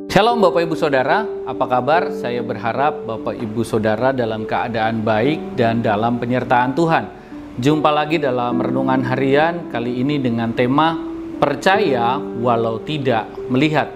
Shalom Bapak Ibu Saudara, apa kabar? Saya berharap Bapak Ibu Saudara dalam keadaan baik dan dalam penyertaan Tuhan. Jumpa lagi dalam Renungan Harian kali ini dengan tema Percaya Walau Tidak Melihat.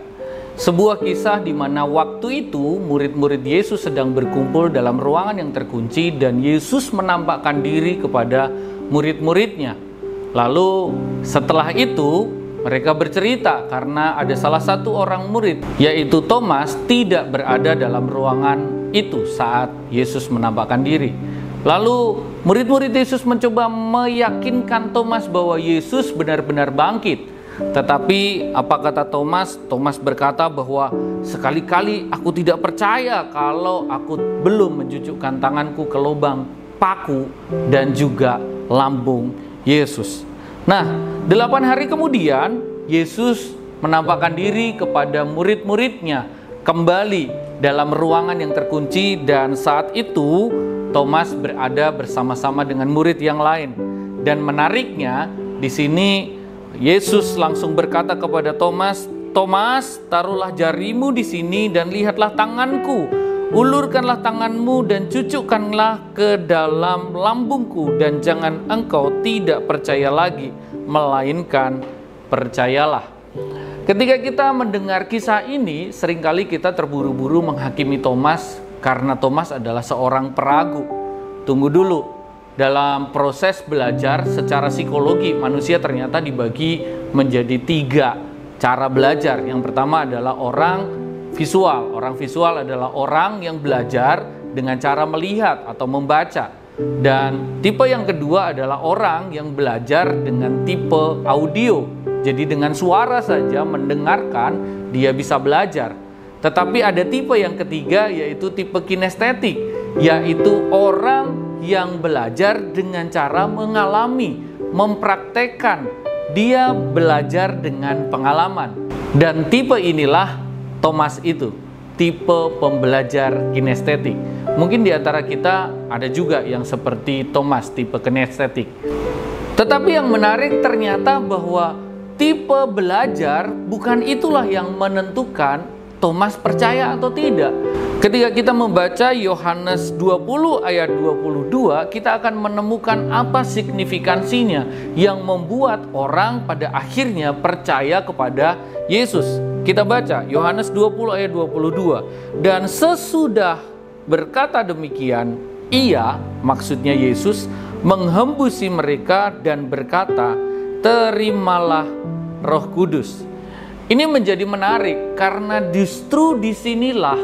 Sebuah kisah di mana waktu itu murid-murid Yesus sedang berkumpul dalam ruangan yang terkunci dan Yesus menampakkan diri kepada murid-muridnya. Lalu setelah itu mereka bercerita karena ada salah satu orang murid, yaitu Thomas, tidak berada dalam ruangan itu saat Yesus menampakkan diri. Lalu murid-murid Yesus mencoba meyakinkan Thomas bahwa Yesus benar-benar bangkit. Tetapi apa kata Thomas? Thomas berkata bahwa sekali-kali aku tidak percaya kalau aku belum mencucukkan tanganku ke lubang paku dan juga lambung Yesus. Nah, 8 hari kemudian, Yesus menampakkan diri kepada murid-muridnya kembali dalam ruangan yang terkunci dan saat itu Thomas berada bersama-sama dengan murid yang lain. Dan menariknya, di sini Yesus langsung berkata kepada Thomas, "Thomas, taruhlah jarimu di sini dan lihatlah tanganku. Ulurkanlah tanganmu dan cucukkanlah ke dalam lambungku dan jangan engkau tidak percaya lagi, melainkan percayalah." Ketika kita mendengar kisah ini, seringkali kita terburu-buru menghakimi Thomas karena Thomas adalah seorang peragu. Tunggu dulu, dalam proses belajar secara psikologi, manusia ternyata dibagi menjadi 3 cara belajar. Yang pertama adalah orang visual. Orang visual adalah orang yang belajar dengan cara melihat atau membaca. Dan tipe yang kedua adalah orang yang belajar dengan tipe audio. Jadi dengan suara saja mendengarkan, dia bisa belajar. Tetapi ada tipe yang ketiga, yaitu tipe kinestetik, yaitu orang yang belajar dengan cara mengalami, mempraktekkan. Dia belajar dengan pengalaman. Dan tipe inilah Thomas itu, tipe pembelajar kinestetik. Mungkin di antara kita ada juga yang seperti Thomas, tipe kinestetik. Tetapi yang menarik ternyata bahwa tipe belajar bukan itulah yang menentukan Thomas percaya atau tidak. Ketika kita membaca Yohanes 20 ayat 22, kita akan menemukan apa signifikansinya yang membuat orang pada akhirnya percaya kepada Yesus. Kita baca Yohanes 20 ayat 22. Dan sesudah berkata demikian, ia, maksudnya Yesus, menghembusi mereka dan berkata, "Terimalah Roh Kudus." Ini menjadi menarik karena justru disinilah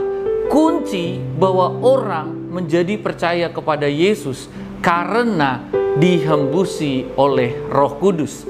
kunci bahwa orang menjadi percaya kepada Yesus karena dihembusi oleh Roh Kudus.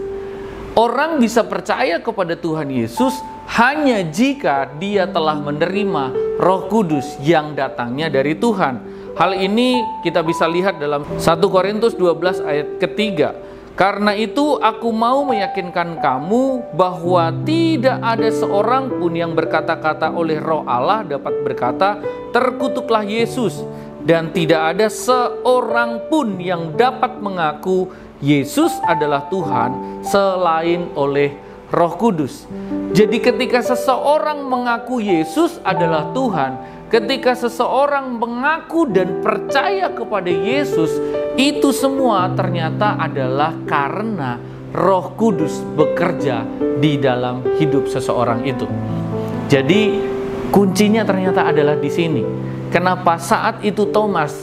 Orang bisa percaya kepada Tuhan Yesus hanya jika dia telah menerima Roh Kudus yang datangnya dari Tuhan. Hal ini kita bisa lihat dalam 1 Korintus 12 ayat ketiga. "Karena itu aku mau meyakinkan kamu bahwa tidak ada seorang pun yang berkata-kata oleh Roh Allah dapat berkata, 'Terkutuklah Yesus.' Dan tidak ada seorang pun yang dapat mengaku Yesus adalah Tuhan selain oleh Roh Kudus." Jadi ketika seseorang mengaku Yesus adalah Tuhan, ketika seseorang mengaku dan percaya kepada Yesus, itu semua ternyata adalah karena Roh Kudus bekerja di dalam hidup seseorang itu. Jadi kuncinya ternyata adalah di sini. Kenapa saat itu Thomas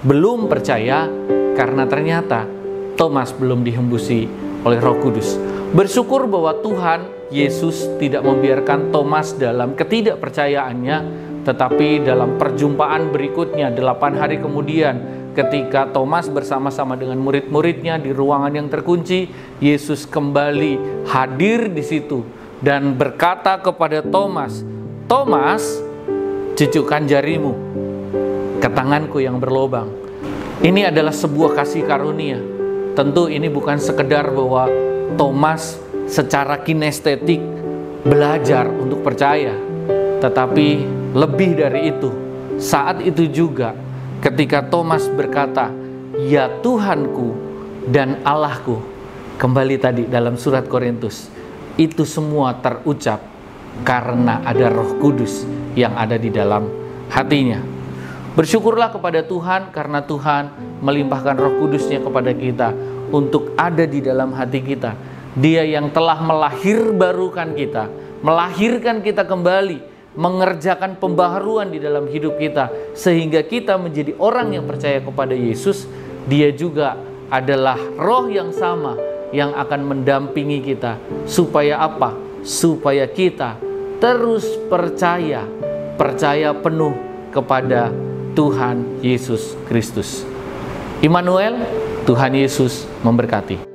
belum percaya? Karena ternyata Thomas belum dihembusi oleh Roh Kudus. Bersyukur bahwa Tuhan Yesus tidak membiarkan Thomas dalam ketidakpercayaannya, tetapi dalam perjumpaan berikutnya 8 hari kemudian, ketika Thomas bersama-sama dengan murid-muridnya di ruangan yang terkunci, Yesus kembali hadir di situ dan berkata kepada Thomas, "Thomas, cucukkan jarimu ke tanganku yang berlubang." Ini adalah sebuah kasih karunia. Tentu ini bukan sekedar bahwa Thomas secara kinestetik belajar untuk percaya, tetapi lebih dari itu. Saat itu juga ketika Thomas berkata, "Ya Tuhanku dan Allahku," Kembali tadi dalam surat Korintus, itu semua terucap karena ada Roh Kudus yang ada di dalam hatinya. Bersyukurlah kepada Tuhan karena Tuhan melimpahkan Roh Kudus-Nya kepada kita untuk ada di dalam hati kita. Dia yang telah melahirkan kita kembali, mengerjakan pembaharuan di dalam hidup kita sehingga kita menjadi orang yang percaya kepada Yesus. Dia juga adalah Roh yang sama yang akan mendampingi kita. Supaya apa? Supaya kita terus percaya penuh kepada Tuhan Yesus Kristus. Immanuel, Tuhan Yesus memberkati.